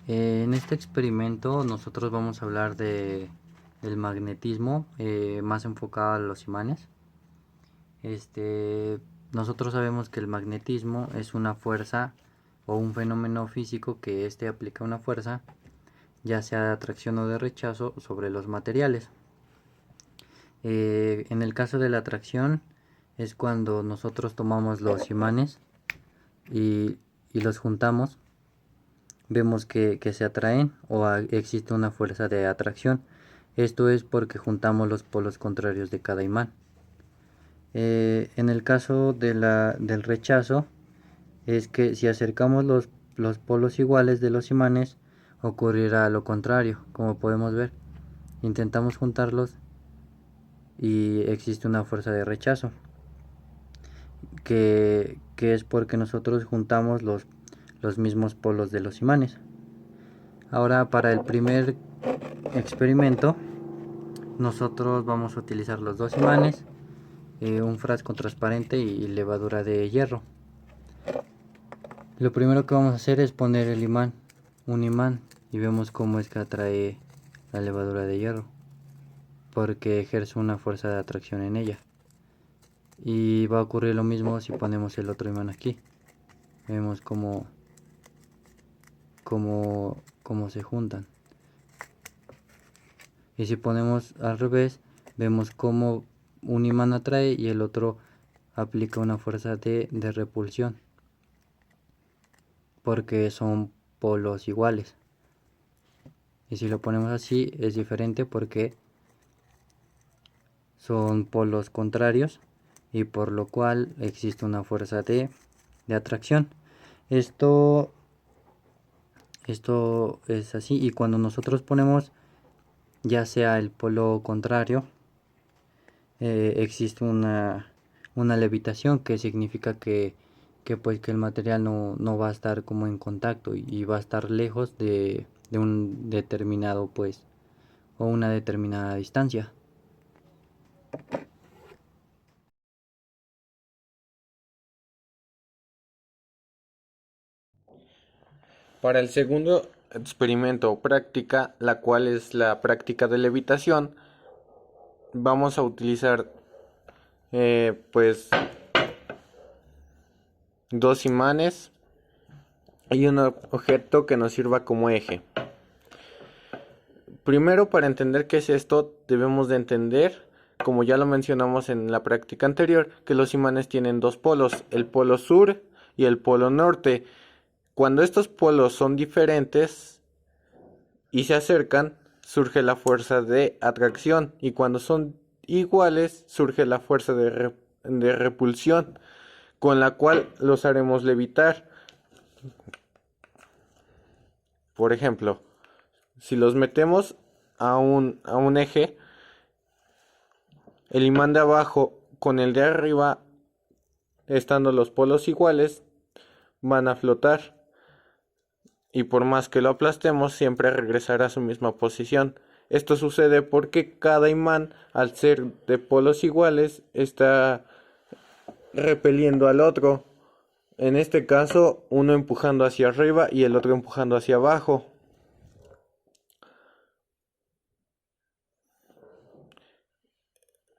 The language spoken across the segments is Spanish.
En este experimento nosotros vamos a hablar del magnetismo, más enfocado a los imanes. Este, Nosotros sabemos que el magnetismo es una fuerza o un fenómeno físico que aplica una fuerza, ya sea de atracción o de rechazo, sobre los materiales. En el caso de la atracción es cuando nosotros tomamos los imanes y, y los juntamos, vemos que se atraen o existe una fuerza de atracción. Esto es porque juntamos los polos contrarios de cada imán. En el caso del rechazo, es que si acercamos los polos iguales de los imanes, ocurrirá lo contrario. Como podemos ver, intentamos juntarlos y existe una fuerza de rechazo, que es porque nosotros juntamos los mismos polos de los imanes. Ahora, para el primer experimento, nosotros vamos a utilizar los dos imanes, un frasco transparente y levadura de hierro. Lo primero que vamos a hacer es poner un imán, y vemos cómo es que atrae la levadura de hierro, porque ejerce una fuerza de atracción en ella. Y va a ocurrir lo mismo si ponemos el otro imán aquí. Vemos cómo se juntan. Y si ponemos al revés, vemos cómo un imán atrae y el otro aplica una fuerza de repulsión, porque son polos iguales. Y si lo ponemos así es diferente porque son polos contrarios, y por lo cual existe una fuerza de atracción. Esto, esto es así, y cuando nosotros ponemos ya sea el polo contrario, existe una levitación, que significa que el material no va a estar como en contacto y va a estar lejos de un determinado o una determinada distancia. Para el segundo experimento o práctica, la cual es la práctica de levitación, vamos a utilizar pues dos imanes y un objeto que nos sirva como eje. Primero, para entender qué es esto, debemos de entender, como ya lo mencionamos en la práctica anterior, que los imanes tienen dos polos, el polo sur y el polo norte. Cuando estos polos son diferentes y se acercan, surge la fuerza de atracción, y cuando son iguales, surge la fuerza de repulsión, con la cual los haremos levitar. Por ejemplo, si los metemos a un eje, el imán de abajo con el de arriba, estando los polos iguales, van a flotar, y por más que lo aplastemos, siempre regresará a su misma posición. Esto sucede porque cada imán, al ser de polos iguales, está repeliendo al otro. En este caso, uno empujando hacia arriba y el otro empujando hacia abajo.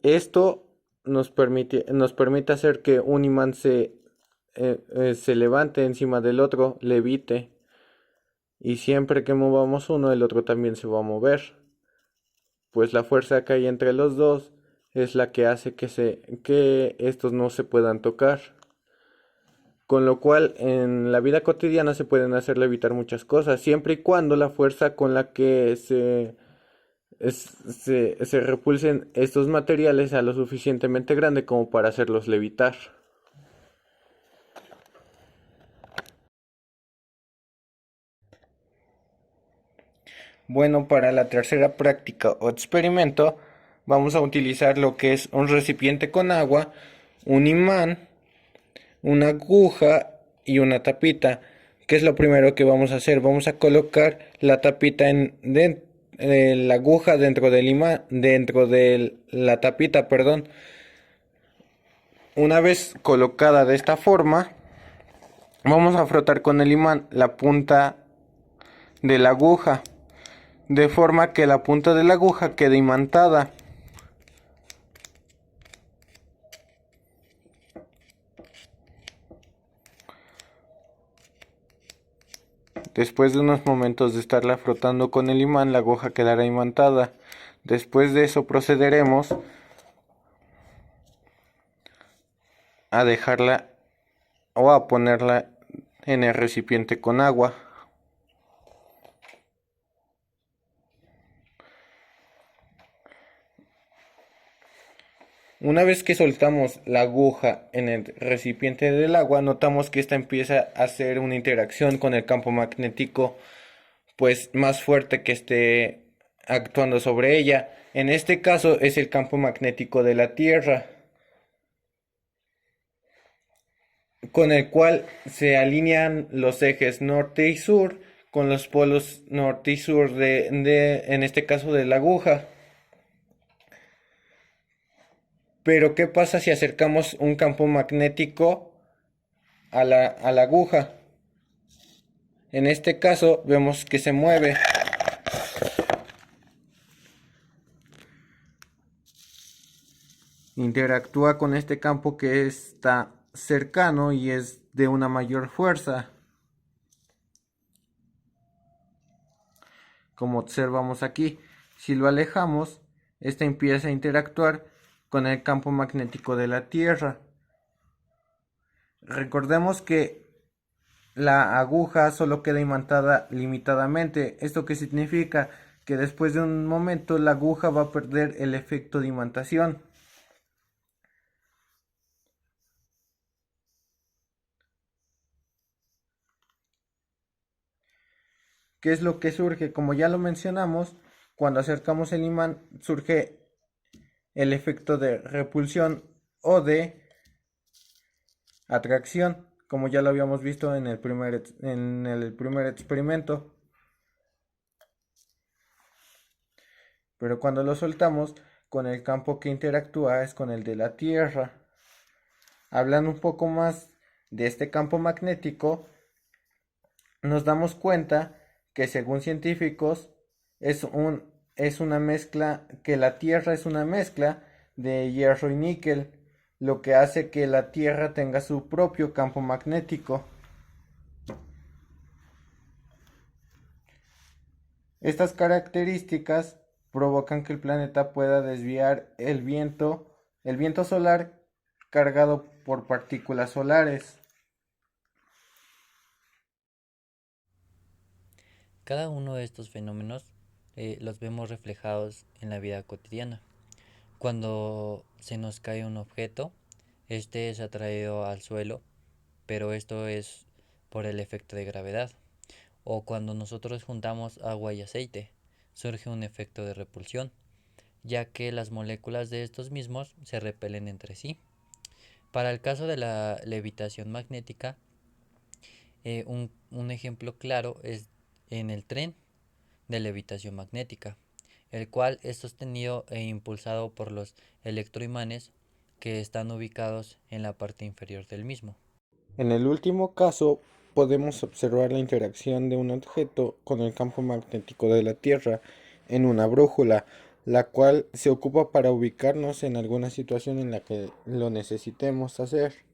Esto nos permite hacer que un imán se levante encima del otro, levite, y siempre que movamos uno, el otro también se va a mover, pues la fuerza que hay entre los dos es la que hace que estos no se puedan tocar. Con lo cual, en la vida cotidiana se pueden hacer levitar muchas cosas, siempre y cuando la fuerza con la que se repulsen estos materiales sea lo suficientemente grande como para hacerlos levitar. Bueno, para la tercera práctica o experimento, vamos a utilizar lo que es un recipiente con agua, un imán, una aguja y una tapita. ¿Qué es lo primero que vamos a hacer? Vamos a colocar la tapita la aguja dentro del imán, dentro de la tapita, perdón. Una vez colocada de esta forma, vamos a frotar con el imán la punta de la aguja, de forma que la punta de la aguja quede imantada. Después de unos momentos de estarla frotando con el imán, la aguja quedará imantada. Después de eso procederemos a dejarla o a ponerla en el recipiente con agua. Una vez que soltamos la aguja en el recipiente del agua, notamos que esta empieza a hacer una interacción con el campo magnético pues más fuerte que esté actuando sobre ella. En este caso es el campo magnético de la Tierra, con el cual se alinean los ejes norte y sur con los polos norte y sur en este caso de la aguja. Pero ¿qué pasa si acercamos un campo magnético a la aguja? En este caso vemos que se mueve. Interactúa con este campo que está cercano y es de una mayor fuerza. Como observamos aquí, si lo alejamos, este empieza a interactuar con el campo magnético de la Tierra. Recordemos que la aguja solo queda imantada limitadamente. ¿Esto qué significa? Que después de un momento la aguja va a perder el efecto de imantación. ¿Qué es lo que surge? Como ya lo mencionamos, cuando acercamos el imán surge el efecto de repulsión o de atracción, como ya lo habíamos visto en el primer experimento. Pero cuando lo soltamos, con el campo que interactúa es con el de la Tierra. Hablando un poco más de este campo magnético, nos damos cuenta que según científicos es una mezcla, que la Tierra es una mezcla de hierro y níquel, lo que hace que la Tierra tenga su propio campo magnético. Estas características provocan que el planeta pueda desviar el viento solar cargado por partículas solares. Cada uno de estos fenómenos los vemos reflejados en la vida cotidiana. Cuando se nos cae un objeto, este es atraído al suelo, pero esto es por el efecto de gravedad. O cuando nosotros juntamos agua y aceite, surge un efecto de repulsión, ya que las moléculas de estos mismos se repelen entre sí. Para el caso de la levitación magnética, un ejemplo claro es en el tren de levitación magnética, el cual es sostenido e impulsado por los electroimanes que están ubicados en la parte inferior del mismo. En el último caso, podemos observar la interacción de un objeto con el campo magnético de la Tierra en una brújula, la cual se ocupa para ubicarnos en alguna situación en la que lo necesitemos hacer.